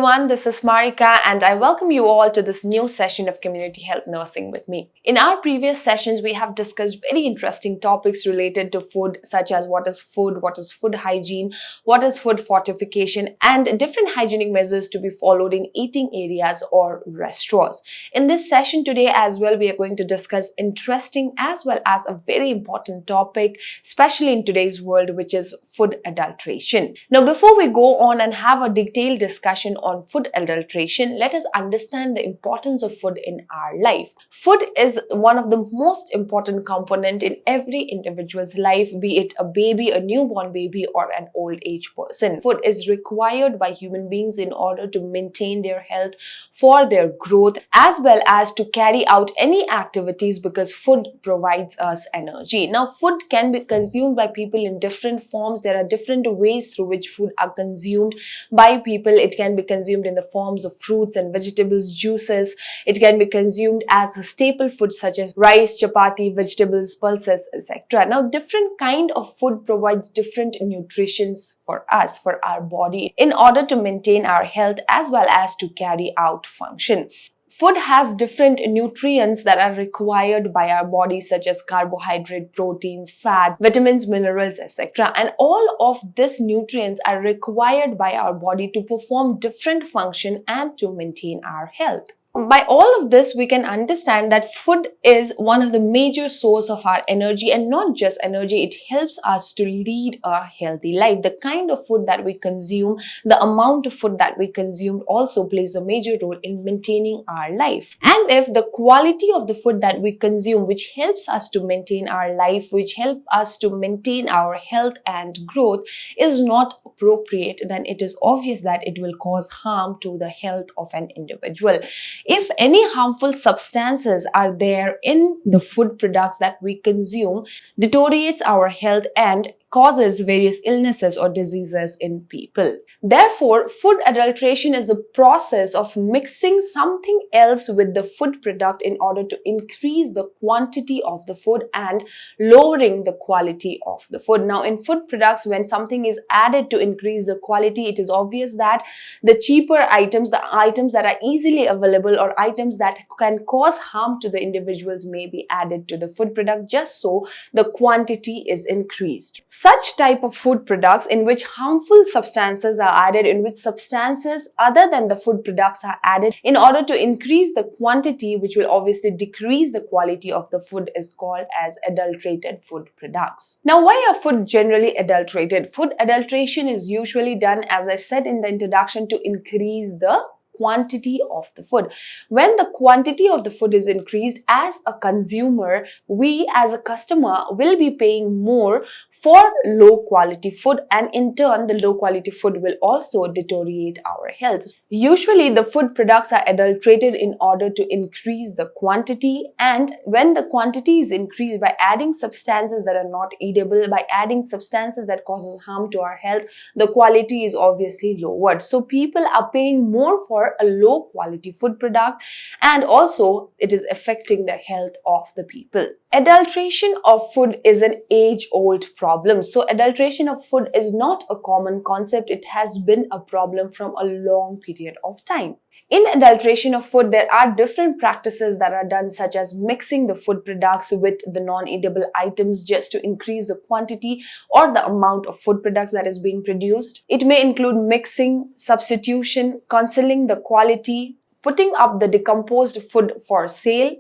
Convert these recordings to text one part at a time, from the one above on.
everyone, this is Marika and I welcome you all to this new session of Community Health Nursing with me. In our previous sessions, we have discussed very interesting topics related to food, such as what is food hygiene, what is food fortification, and different hygienic measures to be followed in eating areas or restaurants. In this session today as well, we are going to discuss interesting as well as a very important topic, especially in today's world, which is food adulteration. Now, before we go on and have a detailed discussion on food adulteration, let us understand the importance of food in our life. Food is one of the most important component in every individual's life, be it a baby, a newborn baby, or an old age person. Food is required by human beings in order to maintain their health, for their growth, as well as to carry out any activities, because food provides us energy. Now, food can be consumed by people in different forms. There are different ways through which food are consumed by people. It can be consumed in the forms of fruits and vegetables, juices. It can be consumed as a staple food such as rice, chapati, vegetables, pulses, etc. Now, different kind of food provides different nutritions for us, for our body, in order to maintain our health as well as to carry out function. Food has different nutrients that are required by our body, such as carbohydrate, proteins, fat, vitamins, minerals, etc. And all of these nutrients are required by our body to perform different function and to maintain our health. By all of this, we can understand that food is one of the major source of our energy, and not just energy, it helps us to lead a healthy life. The kind of food that we consume, the amount of food that we consume also plays a major role in maintaining our life. And if the quality of the food that we consume, which helps us to maintain our life, which help us to maintain our health and growth, is not appropriate, then it is obvious that it will cause harm to the health of an individual. If any harmful substances are there in the food products that we consume, deteriorates our health and causes various illnesses or diseases in people. Therefore, food adulteration is the process of mixing something else with the food product in order to increase the quantity of the food and lowering the quality of the food. Now, in food products, when something is added to increase the quality, it is obvious that the cheaper items, the items that are easily available or items that can cause harm to the individuals may be added to the food product, just so the quantity is increased. Such type of food products in which harmful substances are added, in which substances other than the food products are added in order to increase the quantity, which will obviously decrease the quality of the food, is called as adulterated food products. Now, why are food generally adulterated? Food adulteration is usually done, as I said in the introduction, to increase the quantity of the food. When the quantity of the food is increased, as a consumer, we as a customer will be paying more for low quality food, and in turn the low quality food will also deteriorate our health. Usually the food products are adulterated in order to increase the quantity, and when the quantity is increased by adding substances that are not edible, by adding substances that causes harm to our health, the quality is obviously lowered. So people are paying more for a low quality food product, and also it is affecting the health of the people. Adulteration of food is an age-old problem. So adulteration of food is not a common concept. It has been a problem from a long period of time. In adulteration of food, there are different practices that are done, such as mixing the food products with the non-edible items just to increase the quantity or the amount of food products that is being produced. It may include mixing, substitution, concealing the quality, putting up the decomposed food for sale,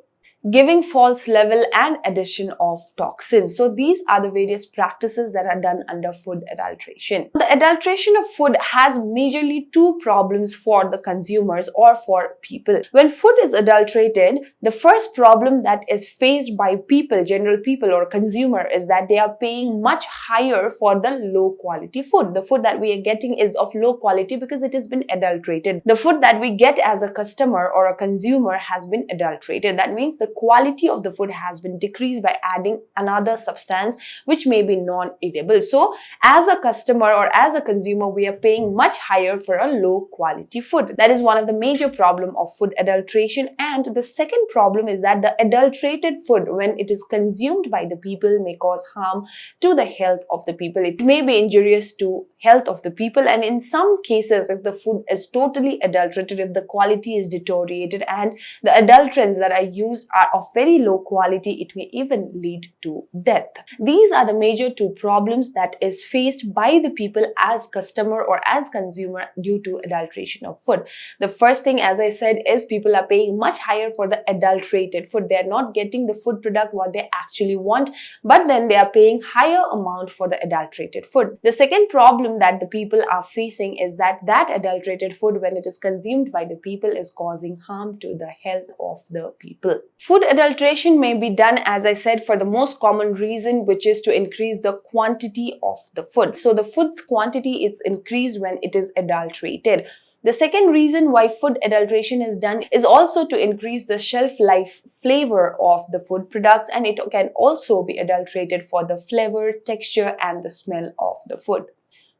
giving false level, and addition of toxins. So these are the various practices that are done under food adulteration. The adulteration of food has majorly two problems for the consumers or for people. When food is adulterated, the first problem that is faced by people, general people or consumer, is that they are paying much higher for the low quality food. The food that we are getting is of low quality because it has been adulterated. The food that we get as a customer or a consumer has been adulterated. That means the quality of the food has been decreased by adding another substance which may be non-edible. So as a customer or as a consumer, we are paying much higher for a low quality food. That is one of the major problem of food adulteration. And the second problem is that the adulterated food, when it is consumed by the people, may cause harm to the health of the people. It may be injurious to health of the people, and in some cases, if the food is totally adulterated, if the quality is deteriorated and the adulterants that are used are of very low quality, it may even lead to death. These are the major two problems that is faced by the people as customer or as consumer due to adulteration of food. The first thing, as I said, is people are paying much higher for the adulterated food. They are not getting the food product what they actually want, but then they are paying higher amount for the adulterated food. The second problem that the people are facing is that adulterated food, when it is consumed by the people, is causing harm to the health of the people. Food adulteration may be done, as I said, for the most common reason, which is to increase the quantity of the food. So the food's quantity is increased when it is adulterated. The second reason why food adulteration is done is also to increase the shelf life flavor of the food products, and it can also be adulterated for the flavor, texture, and the smell of the food.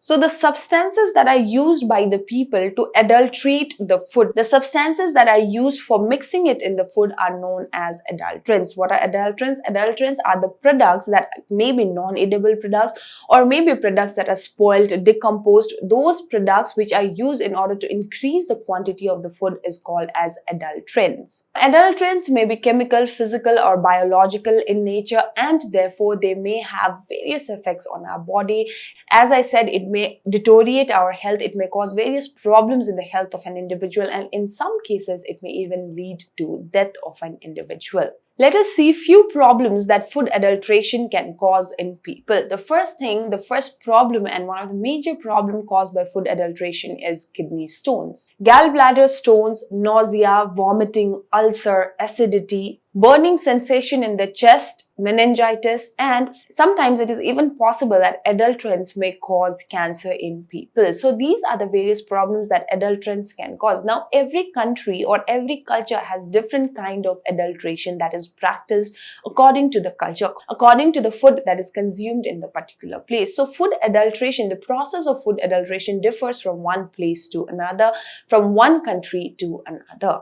So the substances that are used by the people to adulterate the food, the substances that are used for mixing it in the food are known as adulterants. What are adulterants? Adulterants are the products that may be non-edible products or maybe products that are spoiled, decomposed. Those products which are used in order to increase the quantity of the food is called as adulterants. Adulterants may be chemical, physical, or biological in nature, and therefore they may have various effects on our body. As I said, it may deteriorate our health, it may cause various problems in the health of an individual, and in some cases it may even lead to death of an individual. Let us see few problems that food adulteration can cause in people. The first problem and one of the major problems caused by food adulteration is kidney stones. Gallbladder stones, nausea, vomiting, ulcer, acidity, burning sensation in the chest, meningitis, and sometimes it is even possible that adulterants may cause cancer in people. So these are the various problems that adulterants can cause. Now, every country or every culture has different kind of adulteration that is practiced according to the culture, according to the food that is consumed in the particular place. So food adulteration, the process of food adulteration differs from one place to another, from one country to another.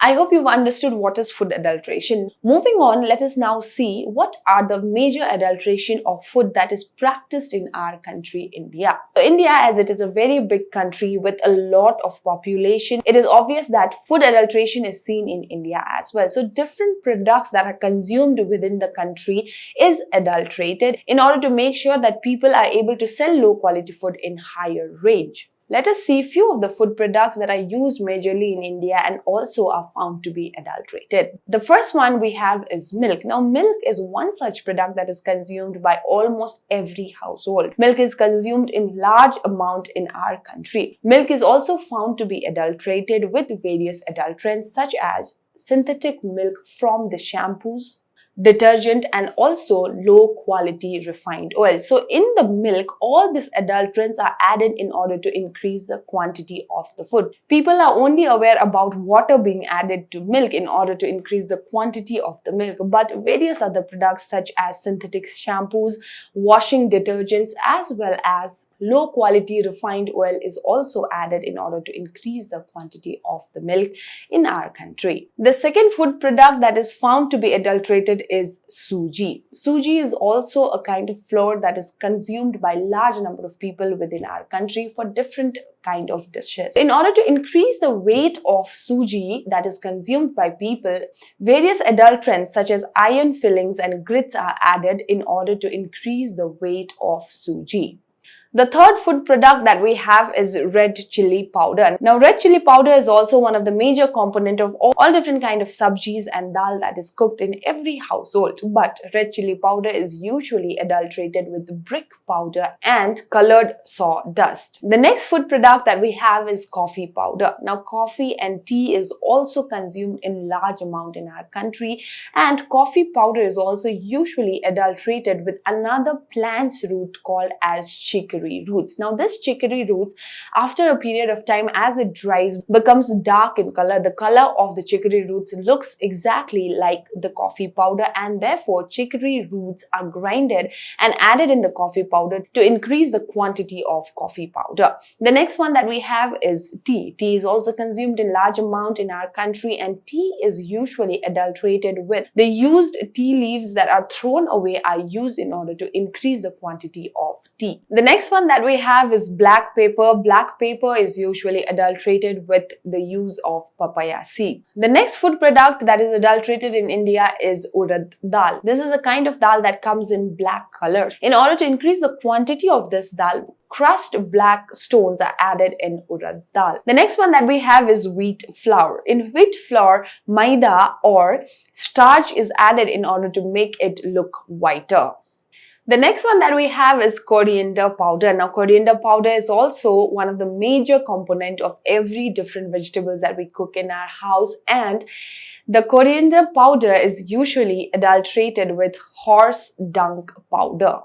I hope you've understood what is food adulteration. Moving on, let us now see what are the major adulteration of food that is practiced in our country, India. So India, as it is a very big country with a lot of population, it is obvious that food adulteration is seen in India as well. So different products that are consumed within the country is adulterated in order to make sure that people are able to sell low quality food in higher range. Let us see few of the food products that are used majorly in India and also are found to be adulterated. The first one we have is milk. Now, milk is one such product that is consumed by almost every household. Milk is consumed in large amount in our country. Milk is also found to be adulterated with various adulterants such as synthetic milk from the shampoos, detergent, and also low quality refined oil. So in the milk, all these adulterants are added in order to increase the quantity of the food. People are only aware about water being added to milk in order to increase the quantity of the milk, but various other products such as synthetic shampoos, washing detergents, as well as low quality refined oil is also added in order to increase the quantity of the milk in our country. The second food product that is found to be adulterated is suji. Suji is also a kind of flour that is consumed by large number of people within our country for different kind of dishes. In order to increase the weight of suji that is consumed by people, various adulterants such as iron fillings and grits are added in order to increase the weight of suji. The third food product that we have is red chili powder. Now, red chili powder is also one of the major component of all different kind of sabjis and dal that is cooked in every household. But red chili powder is usually adulterated with brick powder and colored sawdust. The next food product that we have is coffee powder. Now, coffee and tea is also consumed in large amount in our country, and coffee powder is also usually adulterated with another plant's root called as chicory. chicory roots. Now this chicory roots, after a period of time, as it dries, becomes dark in color. The color of the chicory roots looks exactly like the coffee powder, and therefore chicory roots are grinded and added in the coffee powder to increase the quantity of coffee powder. The next one that we have is tea. Tea is also consumed in large amount in our country, and tea is usually adulterated with the used tea leaves that are thrown away are used in order to increase the quantity of tea. The next one that we have is black pepper. Black pepper is usually adulterated with the use of papaya seed. The next food product that is adulterated in India is urad dal. This is a kind of dal that comes in black color. In order to increase the quantity of this dal, crushed black stones are added in urad dal. The next one that we have is wheat flour. In wheat flour, maida or starch is added in order to make it look whiter. The next one that we have is coriander powder. Now, coriander powder is also one of the major component of every different vegetables that we cook in our house, and the coriander powder is usually adulterated with horse dung powder.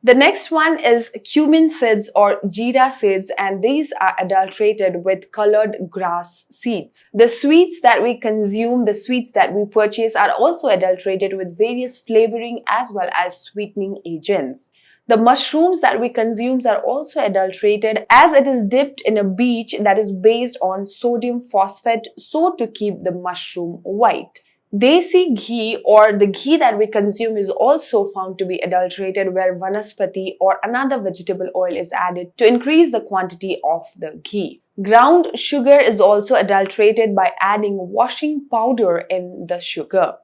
The next one is cumin seeds or jeera seeds, and these are adulterated with colored grass seeds. The sweets that we consume, the sweets that we purchase are also adulterated with various flavoring as well as sweetening agents. The mushrooms that we consume are also adulterated as it is dipped in a bleach that is based on sodium phosphate so to keep the mushroom white. Desi ghee or the ghee that we consume is also found to be adulterated where vanaspati or another vegetable oil is added to increase the quantity of the ghee. Ground sugar is also adulterated by adding washing powder in the sugar.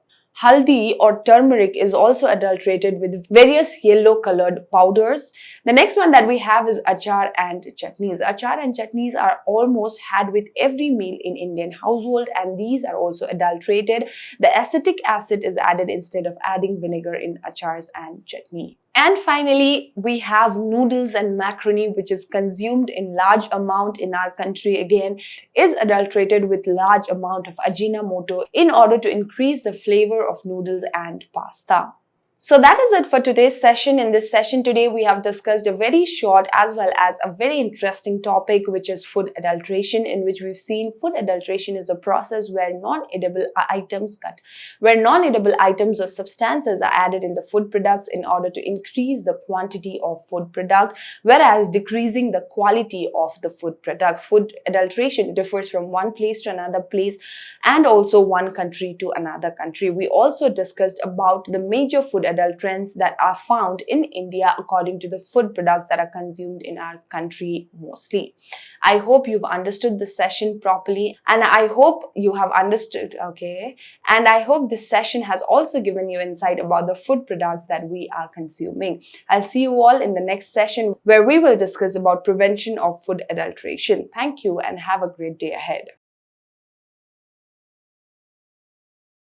Haldi or turmeric is also adulterated with various yellow colored powders. The next one that we have is achar and chutneys. Achar and chutneys are almost had with every meal in Indian household, and these are also adulterated. The acetic acid is added instead of adding vinegar in achars and chutney. And finally, we have noodles and macaroni, which is consumed in large amount in our country. Again, is adulterated with large amount of ajinomoto in order to increase the flavor of noodles and pasta. So that is it for today's session. In this session today, we have discussed a very short as well as a very interesting topic, which is food adulteration, in which we've seen food adulteration is a process where non-edible items or substances are added in the food products in order to increase the quantity of food product, whereas decreasing the quality of the food products. Food adulteration differs from one place to another place and also one country to another country. We also discussed about the major food adulterants that are found in India according to the food products that are consumed in our country mostly. I hope you've understood the session properly, and I hope you have understood, okay? And I hope this session has also given you insight about the food products that we are consuming. I'll see you all in the next session where we will discuss about prevention of food adulteration. Thank you and have a great day ahead.